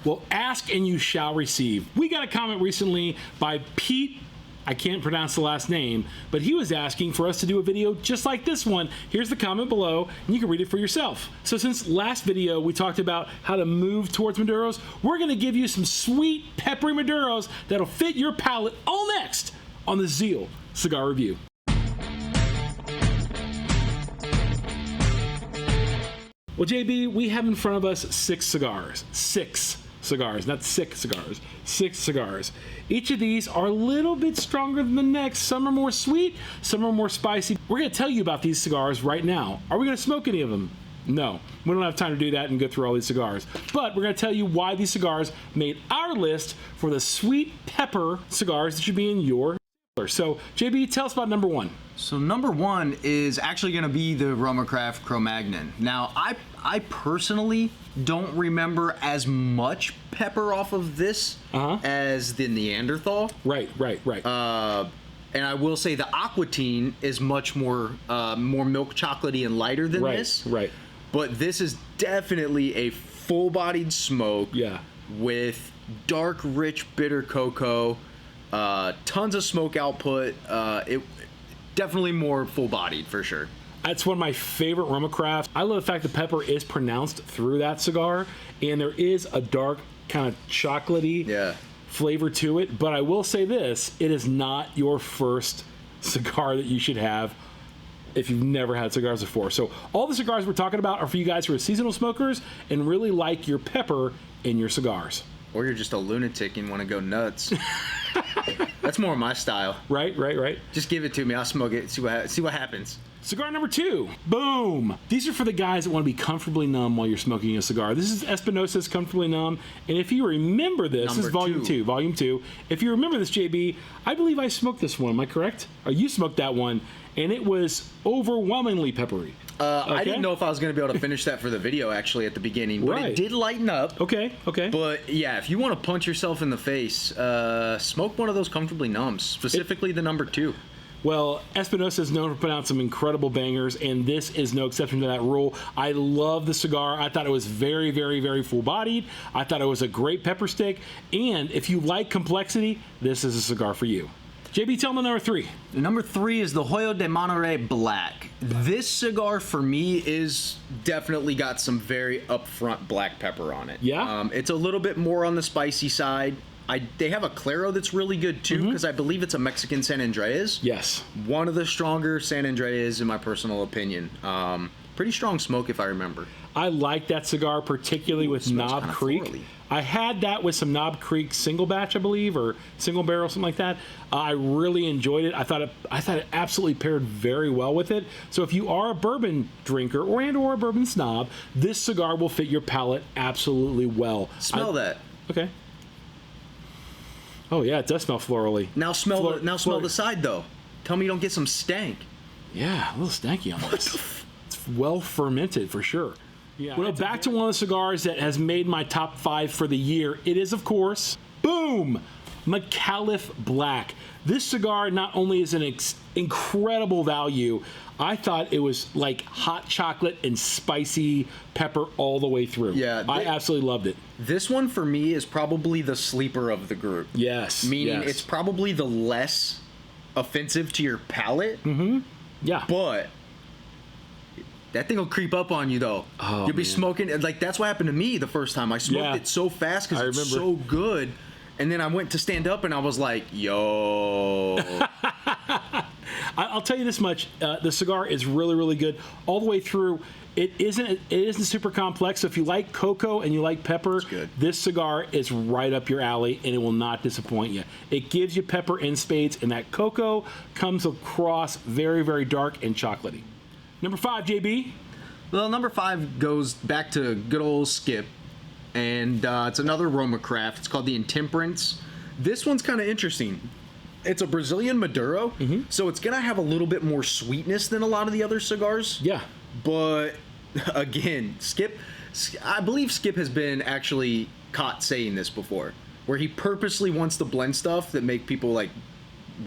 Well, ask and you shall receive. We got a comment recently by Pete. I can't pronounce the last name, but he was asking for us to do a video just like this one. Here's the comment below, and you can read it for yourself. So since last video we talked about how to move towards Maduros, we're gonna give you some sweet, peppery Maduros that'll fit your palate all next on the Zeal Cigar Review. Well, JB, we have in front of us 6 cigars. 6 cigars, not 6 cigars, 6 cigars. Each of these are a little bit stronger than the next. Some are more sweet, some are more spicy. We're gonna tell you about these cigars right now. Are we gonna smoke any of them? No, we don't have time to do that and go through all these cigars. But we're gonna tell you why these cigars made our list for the sweet pepper cigars that should be in your sampler. So, JB, tell us about number 1. So number 1 is actually going to be the RomaCraft CroMagnon. Now, I personally don't remember as much pepper off of this as the Neanderthal. Right. And I will say the Aquatine is much more milk chocolatey and lighter than this. Right. But this is definitely a full-bodied smoke. Yeah. With dark, rich, bitter cocoa, tons of smoke output. Definitely more full-bodied for sure. That's one of my favorite RomaCraft. I love the fact that pepper is pronounced through that cigar, and there is a dark kind of chocolatey flavor to it. But I will say this, it is not your first cigar that you should have if you've never had cigars before. So all the cigars we're talking about are for you guys who are seasonal smokers and really like your pepper in your cigars. Or you're just a lunatic and want to go nuts. That's more my style. Right. Just give it to me. I'll smoke it. See what happens. Cigar number 2. Boom. These are for the guys that want to be comfortably numb while you're smoking a cigar. This is Espinosa's Comfortably Numb. And if you remember this is volume 2. Volume 2. If you remember this, JB, I believe I smoked this one. Am I correct? Or you smoked that one, and it was overwhelmingly peppery. Okay. I didn't know if I was going to be able to finish that for the video actually at the beginning, but it did lighten up. Okay. But yeah, if you want to punch yourself in the face, smoke one of those Comfortably Numbs, specifically the number 2. Well, Espinosa is known for putting out some incredible bangers, and this is no exception to that rule. I love the cigar. I thought it was very, very, very full-bodied. I thought it was a great pepper stick, and if you like complexity, this is a cigar for you. JB, tell me number 3. Number 3 is the Hoyo de Monterrey Black. This cigar for me is definitely got some very upfront black pepper on it. Yeah? It's a little bit more on the spicy side. They have a Claro that's really good too, because I believe it's a Mexican San Andreas. Yes. One of the stronger San Andreas in my personal opinion. Pretty strong smoke if I remember. I like that cigar, particularly with Knob Creek. Florally. I had that with some Knob Creek single batch, I believe, or single barrel, something like that. I really enjoyed it. I thought it absolutely paired very well with it. So if you are a bourbon drinker or a bourbon snob, this cigar will fit your palate absolutely well. Smell that. Okay. Oh yeah, it does smell florally. Now smell the side though. Tell me you don't get some stank. Yeah, a little stanky on this. It's well fermented for sure. Yeah. Well, back to one of the cigars that has made my top 5 for the year. It is, of course, boom, McAuliffe Black. This cigar not only is an incredible value, I thought it was like hot chocolate and spicy pepper all the way through. Yeah, I absolutely loved it. This one for me is probably the sleeper of the group. Yes. Meaning it's probably the less offensive to your palate. Yeah. But that thing will creep up on you though. Oh, You'll be smoking, like that's what happened to me the first time. I smoked it so fast because it's so good. And then I went to stand up and I was like, yo. I'll tell you this much. The cigar is really, really good all the way through. It isn't super complex. So if you like cocoa and you like pepper, this cigar is right up your alley and it will not disappoint you. It gives you pepper in spades, and that cocoa comes across very, very dark and chocolatey. Number 5, JB. Well, number 5 goes back to good old Skip. And it's another RomaCraft. It's called the Intemperance. This one's kind of interesting. It's a Brazilian Maduro, so it's going to have a little bit more sweetness than a lot of the other cigars. Yeah. But, again, Skip, I believe Skip has been actually caught saying this before, where he purposely wants to blend stuff that make people, like,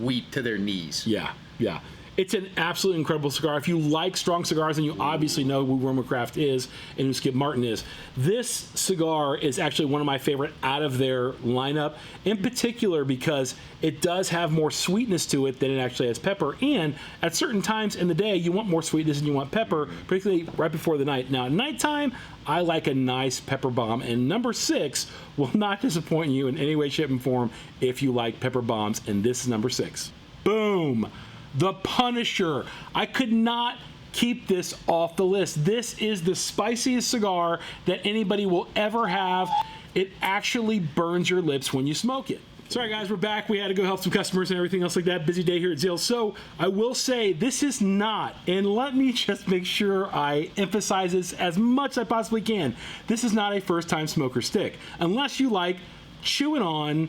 weep to their knees. Yeah, yeah. It's an absolutely incredible cigar. If you like strong cigars, and you obviously know who RomaCraft is and who Skip Martin is, this cigar is actually one of my favorite out of their lineup, in particular because it does have more sweetness to it than it actually has pepper. And at certain times in the day, you want more sweetness and you want pepper, particularly right before the night. Now, at nighttime, I like a nice pepper bomb, and number 6 will not disappoint you in any way, shape, and form if you like pepper bombs, and this is number 6. Boom! The Punisher. I could not keep this off the list. This is the spiciest cigar that anybody will ever have. It actually burns your lips when you smoke it. Sorry guys, we're back. We had to go help some customers and everything else like that. Busy day here at Zeal. So I will say this is not, and let me just make sure I emphasize this as much as I possibly can, this is not a first time smoker stick. Unless you like chewing on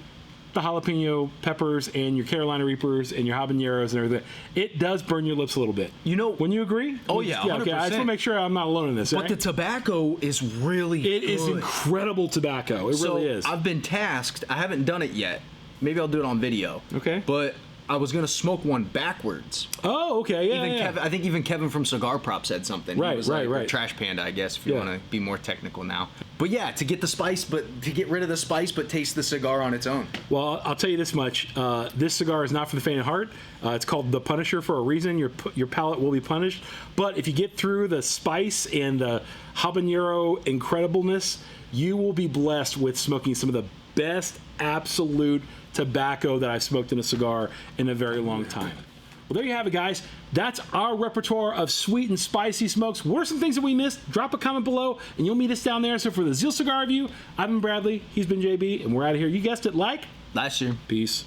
the jalapeno peppers and your Carolina Reapers and your habaneros and everything, it does burn your lips a little bit. You know, when you agree? Oh yeah, 100%. Okay. I just want to make sure I'm not alone in this. But the tobacco is really It is incredible tobacco. It really is. I've been tasked. I haven't done it yet. Maybe I'll do it on video. Okay. But I was gonna smoke one backwards. Oh, okay, yeah. I think even Kevin from Cigar Prop said something. Right, he was right. Trash Panda, I guess, if you want to be more technical now. But yeah, to get the spice, but to get rid of the spice, but taste the cigar on its own. Well, I'll tell you this much: this cigar is not for the faint of heart. It's called the Punisher for a reason. Your palate will be punished. But if you get through the spice and the habanero incredibleness, you will be blessed with smoking some of the best absolute tobacco that I've smoked in a cigar in a very long time. Well, there you have it, guys. That's our repertoire of sweet and spicy smokes. What are some things that we missed? Drop a comment below, and you'll meet us down there. So for the Zeal Cigar Review, I've been Bradley, he's been JB, and we're out of here. You guessed it, like last year. Peace.